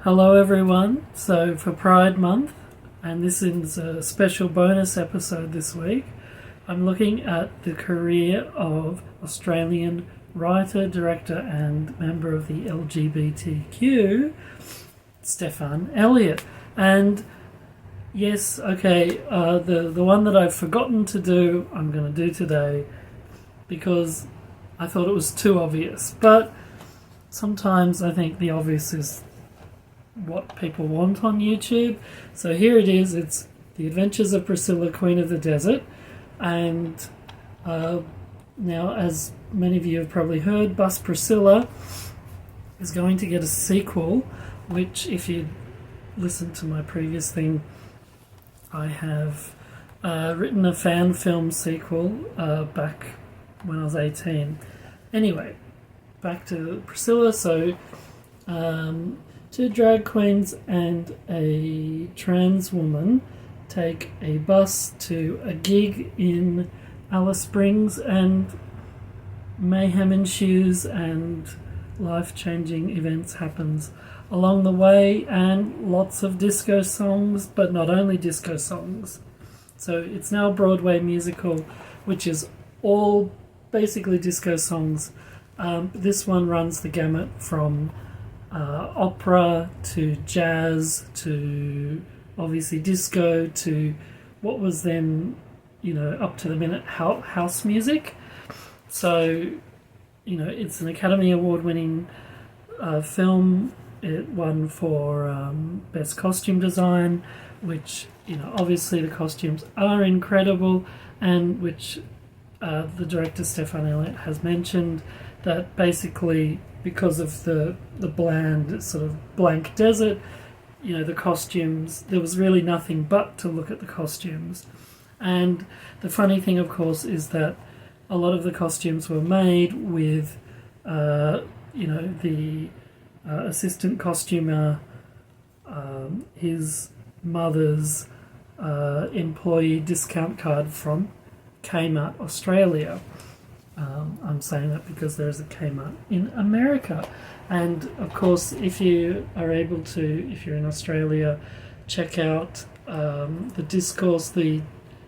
Hello everyone, so for Pride Month, and this is a special bonus episode this week, I'm looking at the career of Australian writer, director and member of the LGBTQ, Stefan Elliott. And yes, okay, the one that I've forgotten to do, I'm going to do today because I thought it was too obvious. But sometimes I think the obvious is what people want on YouTube. So here it is. It's The Adventures of Priscilla, Queen of the Desert. And now, as many of you have probably heard, Bus Priscilla is going to get a sequel, which, if you listen to my previous thing, I have written a fan film sequel back when I was 18. Anyway, back to Priscilla. So two drag queens and a trans woman take a bus to a gig in Alice Springs, and mayhem ensues and life-changing events happens along the way, and lots of disco songs, but not only disco songs. So it's now a Broadway musical, which is all basically disco songs. This one runs the gamut from opera to jazz to obviously disco to what was then, up to the minute house music. So, it's an Academy Award winning film. It won for Best Costume Design, which, obviously the costumes are incredible, and which the director Stefan Elliott has mentioned that basically because of the bland sort of blank desert, the costumes, there was really nothing but to look at the costumes. And the funny thing, of course, is that a lot of the costumes were made with, the assistant costumer, his mother's employee discount card from Kmart, Australia. I'm saying that because there is a Kmart in America. And of course, if you are able to, if you're in Australia, check out The Discourse, the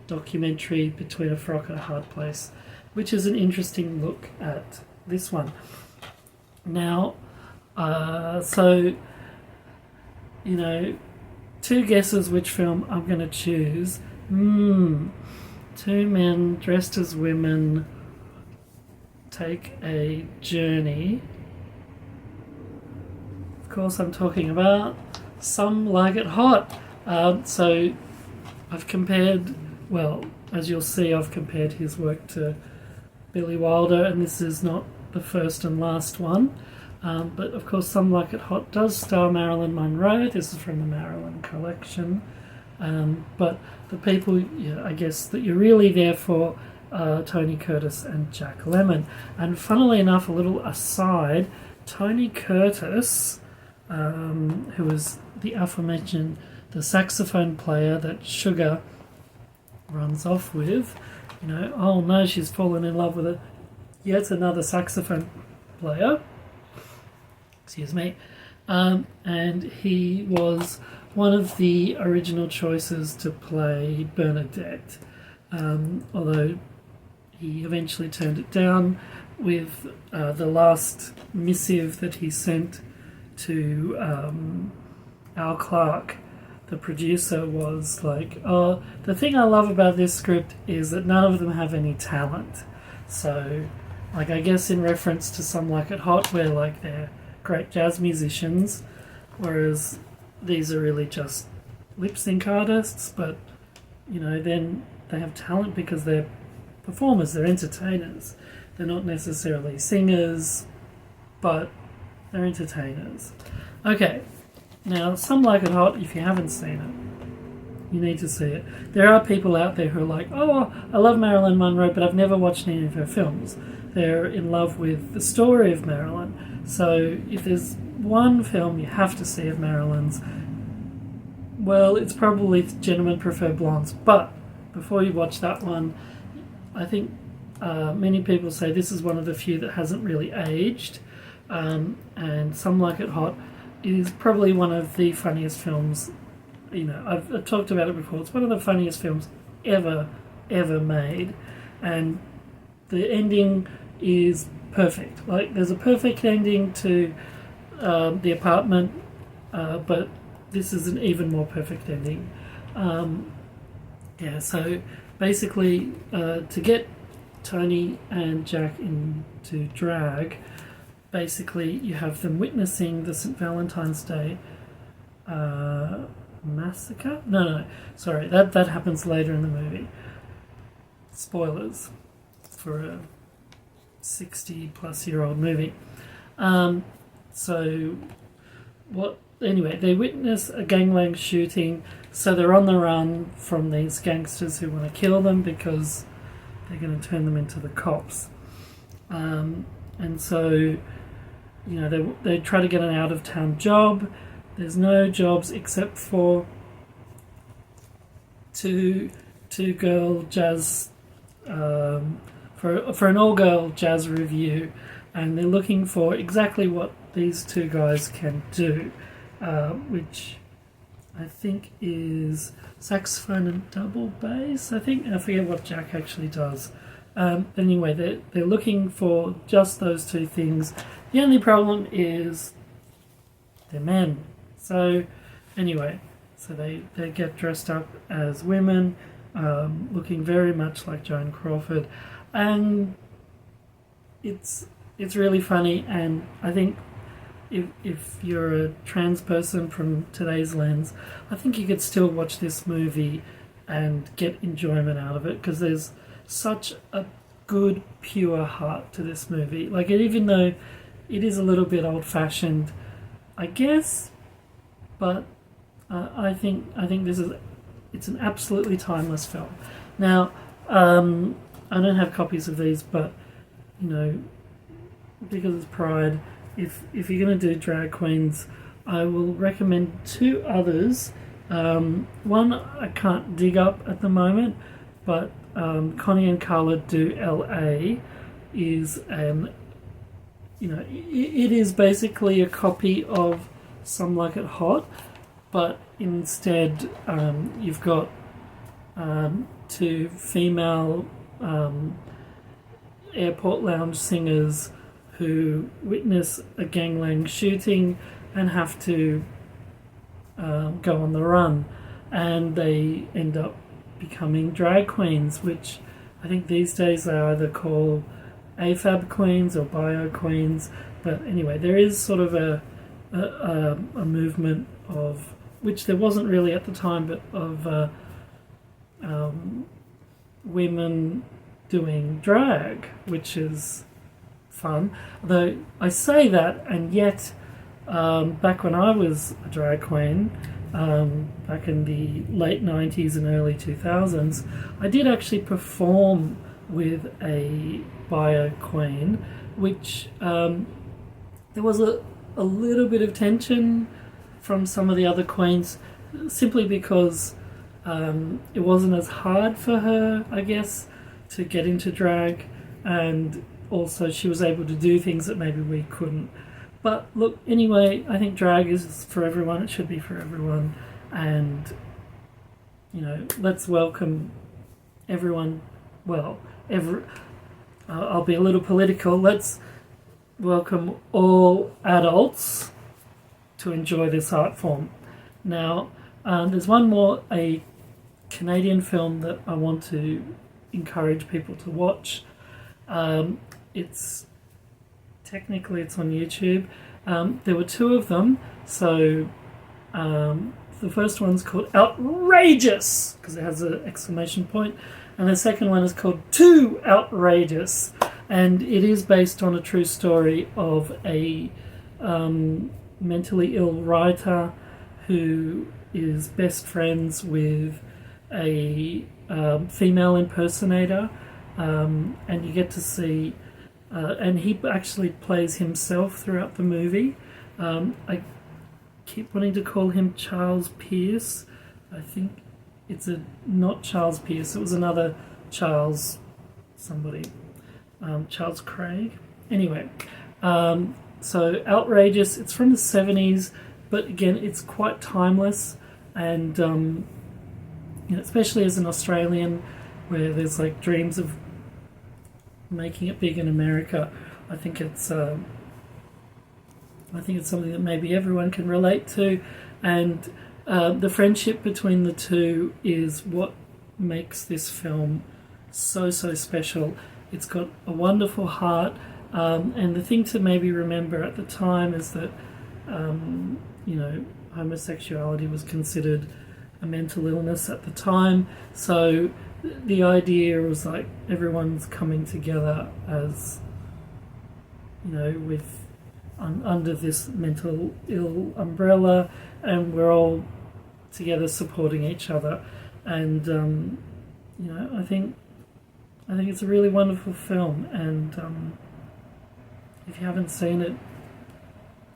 documentary Between a Frock and a Hard Place, which is an interesting look at this one. Now, two guesses which film I'm going to choose. Two men dressed as women take a journey. Of course, I'm talking about Some Like It Hot. So I've compared, as you'll see, I've compared his work to Billy Wilder, and this is not the first and last one. But of course, Some Like It Hot does star Marilyn Monroe. This is from the Marilyn collection. But the people, I guess, that you're really there for, Tony Curtis and Jack Lemmon. And funnily enough, a little aside, Tony Curtis, who was the aforementioned the saxophone player that Sugar runs off with, oh no, she's fallen in love with yet another saxophone player, excuse me, and he was one of the original choices to play Bernadette, although he eventually turned it down with the last missive that he sent to Al Clark, the producer, was like, oh, the thing I love about this script is that none of them have any talent. So, I guess in reference to Some Like It Hot, where they're great jazz musicians, whereas these are really just lip sync artists, but then they have talent because they're performers, they're entertainers. They're not necessarily singers, but they're entertainers. Okay, now Some Like It Hot, if you haven't seen it, you need to see it. There are people out there who are like, oh, I love Marilyn Monroe, but I've never watched any of her films. They're in love with the story of Marilyn. So if there's one film you have to see of Marilyn's, well, it's probably Gentlemen Prefer Blondes. But before you watch that one, I think many people say this is one of the few that hasn't really aged. And Some Like It Hot is probably one of the funniest films. I've talked about it before. It's one of the funniest films ever made, and the ending is perfect. Like, there's a perfect ending to The Apartment, but this is an even more perfect ending. So basically, to get Tony and Jack into drag, basically you have them witnessing the St. Valentine's Day massacre. No, sorry, that happens later in the movie. Spoilers for a 60-plus-year-old movie. Anyway, they witness a gangland shooting, so they're on the run from these gangsters who want to kill them because they're going to turn them into the cops. And so, they try to get an out-of-town job. There's no jobs except for two girl jazz, for an all-girl jazz review, and they're looking for exactly what these two guys can do, which I think is saxophone and double bass. I forget what Jack actually does. Anyway, they're looking for just those two things. The only problem is they're men. So anyway, they get dressed up as women, looking very much like Joan Crawford, and it's really funny. And I think if you're a trans person from today's lens, I think you could still watch this movie and get enjoyment out of it, because there's such a good, pure heart to this movie. Like, even though it is a little bit old-fashioned, I guess, but I think it's an absolutely timeless film. Now, I don't have copies of these, but because it's Pride, if you're going to do drag queens, I will recommend two others. One I can't dig up at the moment, but Connie and Carla Do LA is it is basically a copy of Some Like It Hot, but instead you've got two female airport lounge singers who witness a gangland shooting and have to go on the run, and they end up becoming drag queens, which I think these days they either call AFAB queens or bio queens. But anyway, there is sort of a movement of, which there wasn't really at the time, but of women doing drag, which is fun. Though I say that, and yet back when I was a drag queen, back in the late 90s and early 2000s, I did actually perform with a bio queen, which there was a little bit of tension from some of the other queens, simply because it wasn't as hard for her, I guess, to get into drag, and also she was able to do things that maybe we couldn't. But look, anyway, I think drag is for everyone. It should be for everyone. And, let's welcome everyone. Well, I'll be a little political. Let's welcome all adults to enjoy this art form. Now, there's one more, a Canadian film that I want to encourage people to watch. It's on YouTube. There were two of them. So the first one's called Outrageous, because it has an exclamation point, and the second one is called Too Outrageous, and it is based on a true story of a mentally ill writer who is best friends with a female impersonator, and you get to see and he actually plays himself throughout the movie. I keep wanting to call him Charles Pierce. I think it's not Charles Pierce. It was another Charles somebody. Charles Craig. Anyway, So outrageous. It's from the 70s, but again, it's quite timeless. And especially as an Australian, where there's like dreams of making it big in America, I think it's something that maybe everyone can relate to, and the friendship between the two is what makes this film so special. It's got a wonderful heart, and the thing to maybe remember at the time is that homosexuality was considered a mental illness at the time, so the idea was like everyone's coming together as with under this mental ill umbrella, and we're all together supporting each other. And I think it's a really wonderful film, and if you haven't seen it,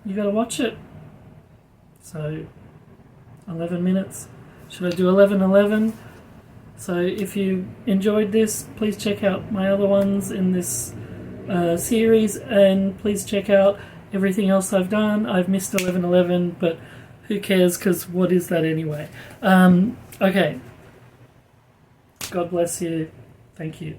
you got to watch it. So 11 minutes. Should I do 11:11? So if you enjoyed this, please check out my other ones in this series, and please check out everything else I've done. I've missed 11:11, but who cares, because what is that anyway? Okay. God bless you. Thank you.